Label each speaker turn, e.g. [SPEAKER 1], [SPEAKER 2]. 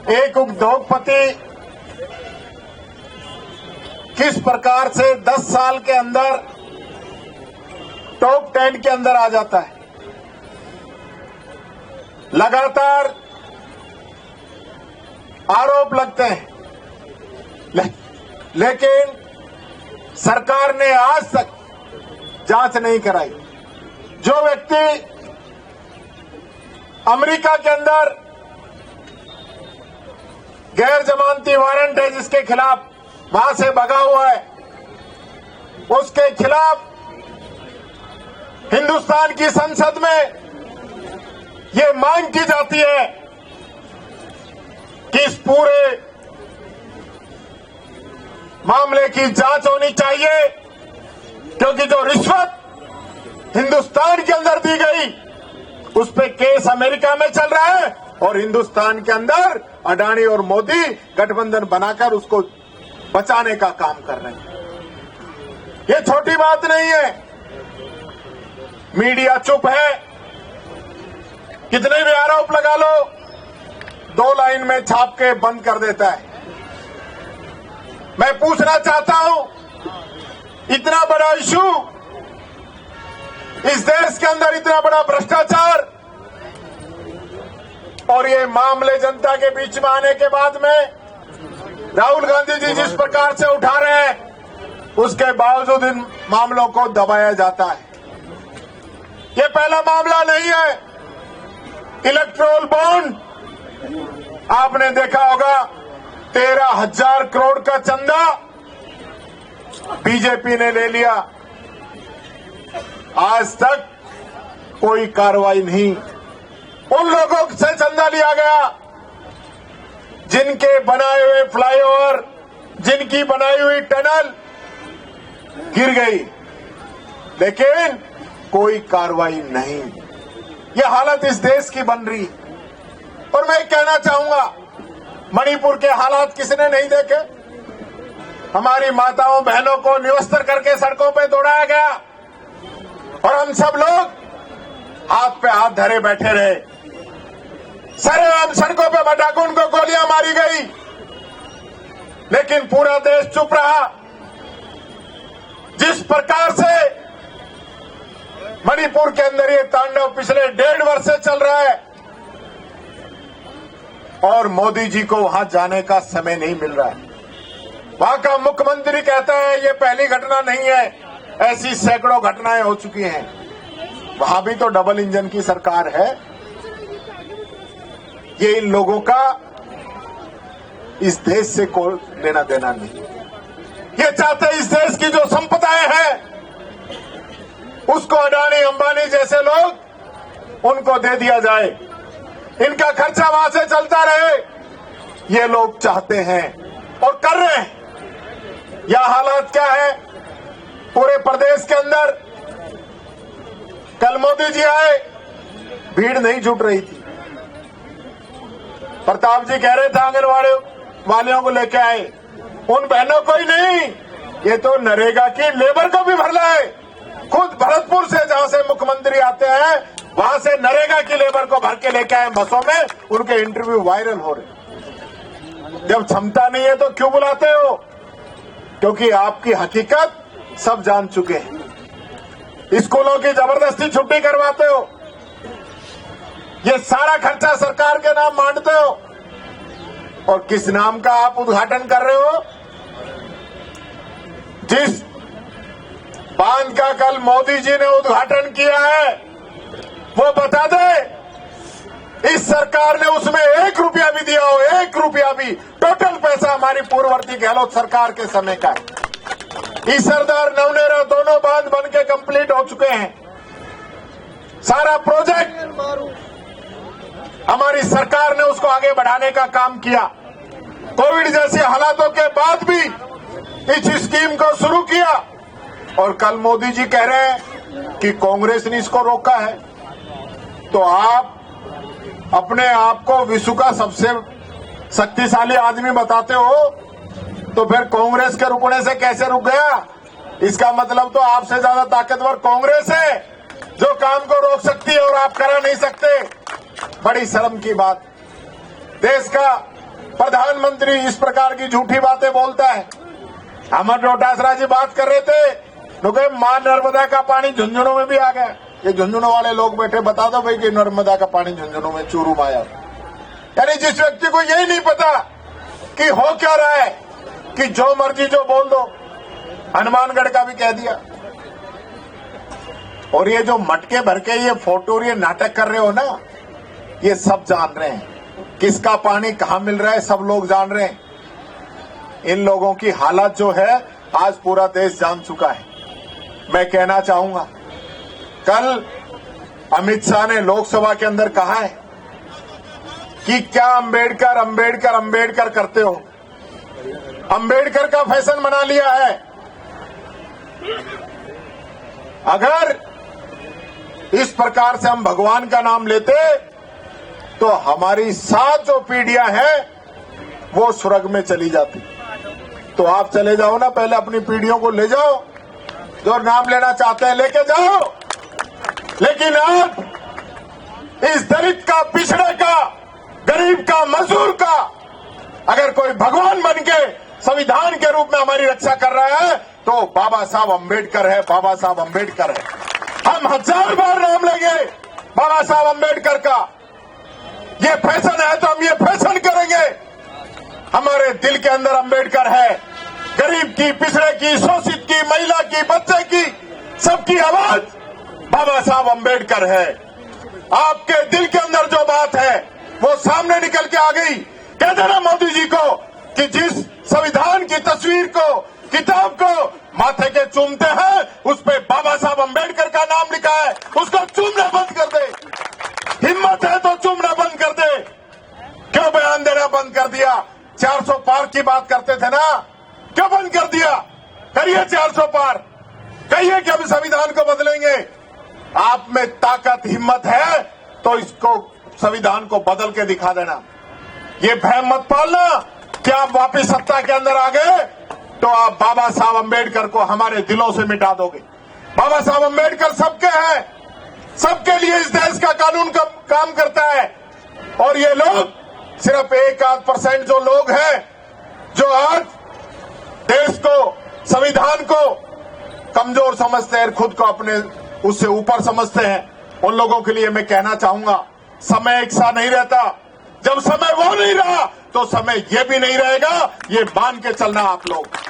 [SPEAKER 1] एक उद्योगपति किस प्रकार से 10 साल के अंदर टॉप 10 के अंदर आ जाता है। लगातार आरोप लगते हैं, लेकिन सरकार ने आज तक जांच नहीं कराई। जो व्यक्ति अमेरिका के अंदर गैर जमानती वारंट है, जिसके खिलाफ वहां से भगा हुआ है, उसके खिलाफ हिंदुस्तान की संसद में ये मांग की जाती है कि इस पूरे मामले की जांच होनी चाहिए, क्योंकि जो रिश्वत हिंदुस्तान के अंदर दी गई उस पे केस अमेरिका में चल रहा है और हिंदुस्तान के अंदर अडानी और मोदी गठबंधन बनाकर उसको बचाने का काम कर रहे हैं। ये छोटी बात नहीं है। मीडिया चुप है, कितने भी आरोप लगा लो, 2 लाइन में छाप के बंद कर देता है। मैं पूछना चाहता हूं, इतना बड़ा इशू, इस देश के अंदर इतना बड़ा भ्रष्टाचार, और ये मामले जनता के बीच में आने के बाद में राहुल गांधी जी जिस प्रकार से उठा रहे हैं, उसके बावजूद इन मामलों को दबाया जाता है। ये पहला मामला नहीं है। इलेक्ट्रोल बॉन्ड, आपने देखा होगा 13,000 करोड़ का चंदा बीजेपी ने ले लिया, आज तक कोई कार्रवाई नहीं। उन लोगों से चंदा लिया गया जिनके बनाए हुए फ्लाईओवर, जिनकी बनाई हुई टनल गिर गई, लेकिन कोई कार्रवाई नहीं। ये हालत इस देश की बन रही। और मैं कहना चाहूंगा, मणिपुर के हालात किसने नहीं देखे? हमारी माताओं बहनों को निवस्त्र करके सड़कों पे दौड़ाया गया और हम सब लोग हाथ पे हाथ धरे बैठे रहे। सरेआम सड़कों पे मटाकुन को गोलियां मारी गई, लेकिन पूरा देश चुप रहा। जिस प्रकार से मणिपुर के अंदर ये तांडव पिछले 1.5 वर्ष से चल रहा है, और मोदी जी को वहां जाने का समय नहीं मिल रहा है। वहां का मुख्यमंत्री कहता है ये पहली घटना नहीं है, ऐसी सैकड़ों घटनाएं हो चुकी हैं। वहां भी तो डबल इंजन की सरकार है। ये इन लोगों का इस देश से कोई लेना देना नहीं। ये चाहते इस देश की जो संपदाएं हैं उसको अडानी अंबानी जैसे लोग उनको दे दिया जाए, इनका खर्चा वहां से चलता रहे, ये लोग चाहते हैं और कर रहे हैं। यह हालात क्या है पूरे प्रदेश के अंदर? कल मोदी जी आए, भीड़ नहीं जुट रही थी। प्रताप जी कह रहे थे आंगनवाड़ी वालियों को लेके आए, उन बहनों को ही नहीं, ये तो नरेगा की लेबर को भी भर लाए। खुद भरतपुर से, जहां से मुख्यमंत्री आते हैं, वहां से नरेगा की लेबर को भर के लेके आए बसों में, उनके इंटरव्यू वायरल हो रहे। जब क्षमता नहीं है तो क्यों बुलाते हो? क्योंकि आपकी हकीकत सब जान चुके हैं। स्कूलों की जबरदस्ती छुट्टी करवाते हो, ये सारा खर्चा सरकार के नाम मांगते हो, और किस नाम का आप उद्घाटन कर रहे हो? जिस बांध का कल मोदी जी ने उद्घाटन किया है, वो बता दे इस सरकार ने उसमें 1 रुपया भी दिया हो, 1 रुपया भी। टोटल पैसा हमारी पूर्ववर्ती गहलोत सरकार के समय का है। ईसरदार नवनेरा दोनों बांध बन के कंप्लीट हो चुके हैं। सारा प्रोजेक्ट हमारी सरकार ने उसको आगे बढ़ाने का काम किया। कोविड जैसे हालातों के बाद भी इस स्कीम को शुरू किया, और कल मोदी जी कह रहे हैं कि कांग्रेस ने इसको रोका है। तो आप अपने आप को विश्व का सबसे शक्तिशाली आदमी बताते हो, तो फिर कांग्रेस के रुकने से कैसे रुक गया? इसका मतलब तो आपसे ज्यादा ताकतवर कांग्रेस है, जो काम को रोक सकती है और आप करा नहीं सकते। बड़ी शर्म की बात। देश का प्रधानमंत्री इस प्रकार की झूठी बातें बोलता है। अमर डोटासरा जी बात कर रहे थे, क्योंकि मां नर्मदा का पानी झुंझुनू में भी आ गया। ये झुंझुनू वाले लोग बैठे, बता दो भाई कि नर्मदा का पानी झुंझुनू में चूरू में आया। यानी जिस व्यक्ति को यही नहीं पता कि हो क्या रहा है, कि जो मर्जी जो बोल दो, हनुमानगढ़ का भी कह दिया। और ये जो मटके भर के ये फोटो और ये नाटक कर रहे हो ना, ये सब जान रहे हैं किसका पानी कहां मिल रहा है, सब लोग जान रहे हैं। इन लोगों की हालत जो है आज पूरा देश जान चुका है। मैं कहना चाहूंगा, कल अमित शाह ने लोकसभा के अंदर कहा है कि क्या अंबेडकर अंबेडकर अंबेडकर करते हो, अंबेडकर का फैशन बना लिया है। अगर इस प्रकार से हम भगवान का नाम लेते तो हमारी 7 जो पीढ़ियां हैं वो स्वर्ग में चली जाती। तो आप चले जाओ ना, पहले अपनी पीढ़ियों को ले जाओ, जो नाम लेना चाहते हैं लेके जाओ। लेकिन आप इस दलित का, पिछड़े का, गरीब का, मजदूर का अगर कोई भगवान बन के संविधान के रूप में हमारी रक्षा कर रहा है तो बाबा साहब अंबेडकर है, बाबा साहब अंबेडकर है। हम 1000 बार नाम लेंगे बाबा साहब अंबेडकर का। ये फैशन है तो हम ये फैशन करेंगे। हमारे दिल के अंदर अंबेडकर है। गरीब की, पिछड़े की, शोषित की, महिला की, बच्चे की, सबकी आवाज बाबा साहब अंबेडकर है। आपके दिल के अंदर जो बात है वो सामने निकल के आ गई। कह देना मोदी जी को कि जिस संविधान की तस्वीर को, किताब को माथे के चूमते हैं उस पे बाबा साहब अंबेडकर का नाम लिखा है, उसको चूमना बंद कर दे। हिम्मत है तो चूमना बंद कर दे। क्यों बयान देना बंद कर दिया? 400 पार की बात करते थे ना, क्यों बंद कर दिया? करिए 400 पार, कहिए कि हम संविधान को बदलेंगे। आप में ताकत, हिम्मत है तो इसको, संविधान को बदल के दिखा देना। ये भय मत पालना कि आप वापिस सत्ता के अंदर आ गए तो आप बाबा साहब अंबेडकर को हमारे दिलों से मिटा दोगे। बाबा साहब अंबेडकर सबके हैं, सबके लिए इस देश का कानून का काम करता है। और ये लोग सिर्फ 1-8% जो लोग हैं जो आज देश को, संविधान को कमजोर समझते हैं, खुद को अपने उससे ऊपर समझते हैं, उन लोगों के लिए मैं कहना चाहूंगा, समय एक सा नहीं रहता। जब समय वो नहीं रहा तो समय ये भी नहीं रहेगा। ये मान के चलना आप लोग।